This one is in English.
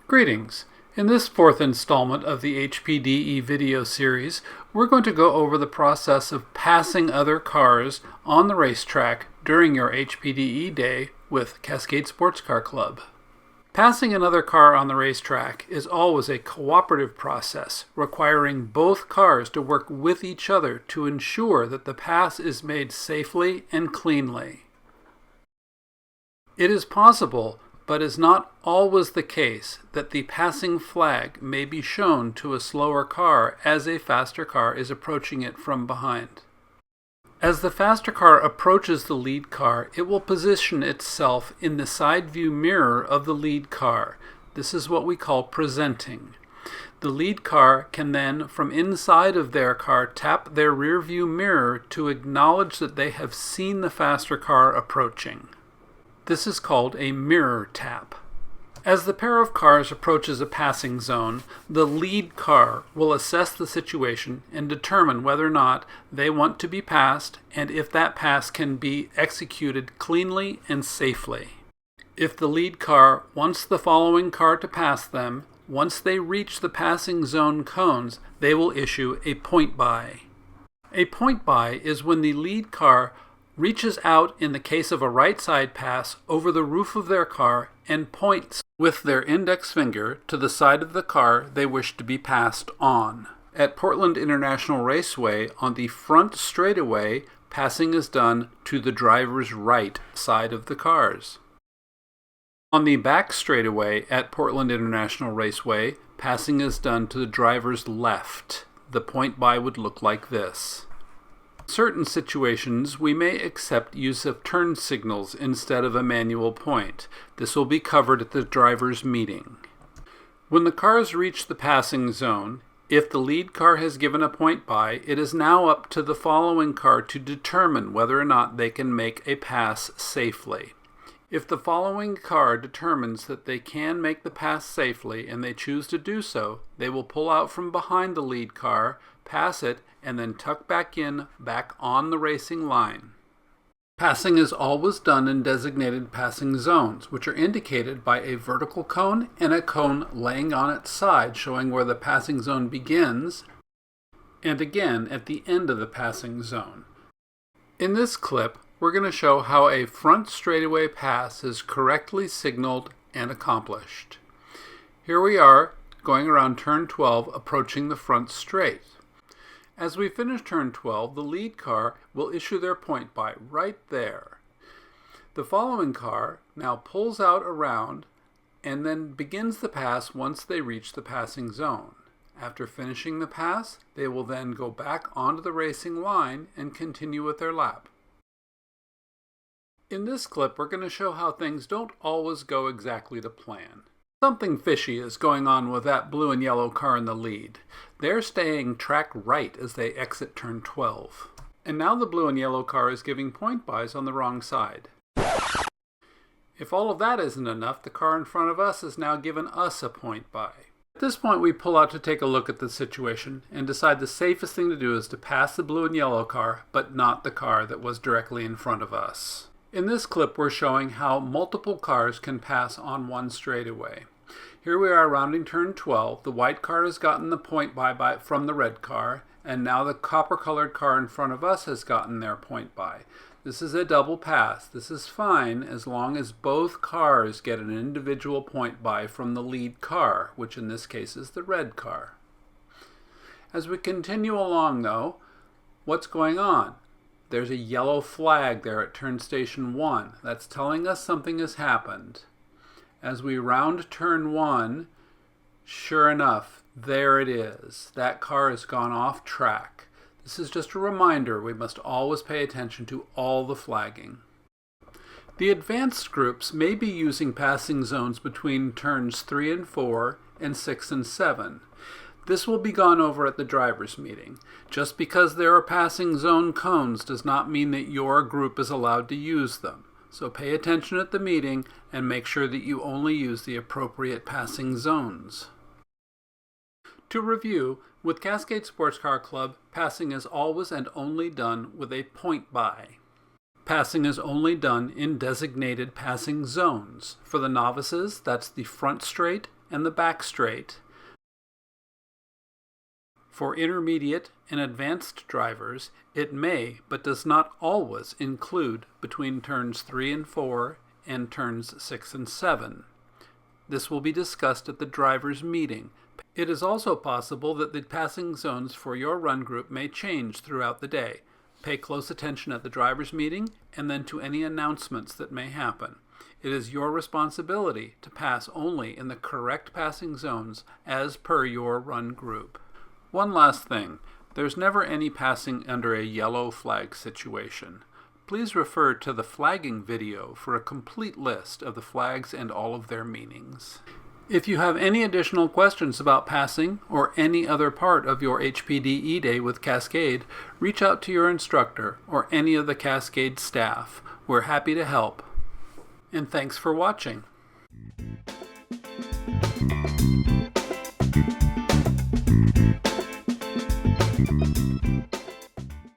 Greetings! In this fourth installment of the HPDE video series, we're going to go over the process of passing other cars on the racetrack during your HPDE day with Cascade Sports Car Club. Passing another car on the racetrack is always a cooperative process, requiring both cars to work with each other to ensure that the pass is made safely and cleanly. It is possible, but is not always the case, that the passing flag may be shown to a slower car as a faster car is approaching it from behind. As the faster car approaches the lead car, it will position itself in the side view mirror of the lead car. This is what we call presenting. The lead car can then, from inside of their car, tap their rear view mirror to acknowledge that they have seen the faster car approaching. This is called a mirror tap. As the pair of cars approaches a passing zone, the lead car will assess the situation and determine whether or not they want to be passed and if that pass can be executed cleanly and safely. If the lead car wants the following car to pass them, once they reach the passing zone cones, they will issue a point by. A point by is when the lead car reaches out, in the case of a right side pass, over the roof of their car and points with their index finger to the side of the car they wish to be passed on. At Portland International Raceway, on the front straightaway, passing is done to the driver's right side of the cars. On the back straightaway at Portland International Raceway, passing is done to the driver's left. The point by would look like this. In certain situations, we may accept use of turn signals instead of a manual point. This will be covered at the driver's meeting. When the cars reach the passing zone, if the lead car has given a point by, it is now up to the following car to determine whether or not they can make a pass safely. If the following car determines that they can make the pass safely and they choose to do so, they will pull out from behind the lead car, pass it, and then tuck back on the racing line. Passing is always done in designated passing zones, which are indicated by a vertical cone and a cone laying on its side showing where the passing zone begins, and again at the end of the passing zone. In this clip, we're going to show how a front straightaway pass is correctly signaled and accomplished. Here we are, going around turn 12, approaching the front straight. As we finish turn 12, the lead car will issue their point by right there. The following car now pulls out around and then begins the pass once they reach the passing zone. After finishing the pass, they will then go back onto the racing line and continue with their lap. In this clip, we're going to show how things don't always go exactly to plan. Something fishy is going on with that blue and yellow car in the lead. They're staying track right as they exit turn 12. And now the blue and yellow car is giving point bys on the wrong side. If all of that isn't enough, the car in front of us has now given us a point by. At this point, we pull out to take a look at the situation and decide the safest thing to do is to pass the blue and yellow car, but not the car that was directly in front of us. In this clip, we're showing how multiple cars can pass on one straightaway. Here we are rounding turn 12. The white car has gotten the point by from the red car, and now the copper-colored car in front of us has gotten their point by. This is a double pass. This is fine as long as both cars get an individual point by from the lead car, which in this case is the red car. As we continue along, though, what's going on? There's a yellow flag there at turn station 1. That's telling us something has happened. As we round turn 1, sure enough, there it is. That car has gone off track. This is just a reminder we must always pay attention to all the flagging. The advanced groups may be using passing zones between turns 3 and 4 and 6 and 7. This will be gone over at the driver's meeting. Just because there are passing zone cones does not mean that your group is allowed to use them. So pay attention at the meeting and make sure that you only use the appropriate passing zones. To review, with Cascade Sports Car Club, passing is always and only done with a point buy. Passing is only done in designated passing zones. For the novices, that's the front straight and the back straight. For intermediate and advanced drivers, it may, but does not always, include between turns 3 and 4 and turns 6 and 7. This will be discussed at the drivers' meeting. It is also possible that the passing zones for your run group may change throughout the day. Pay close attention at the drivers' meeting and then to any announcements that may happen. It is your responsibility to pass only in the correct passing zones as per your run group. One last thing, there's never any passing under a yellow flag situation. Please refer to the flagging video for a complete list of the flags and all of their meanings. If you have any additional questions about passing or any other part of your HPD E-Day with Cascade, reach out to your instructor or any of the Cascade staff. We're happy to help. And thanks for watching.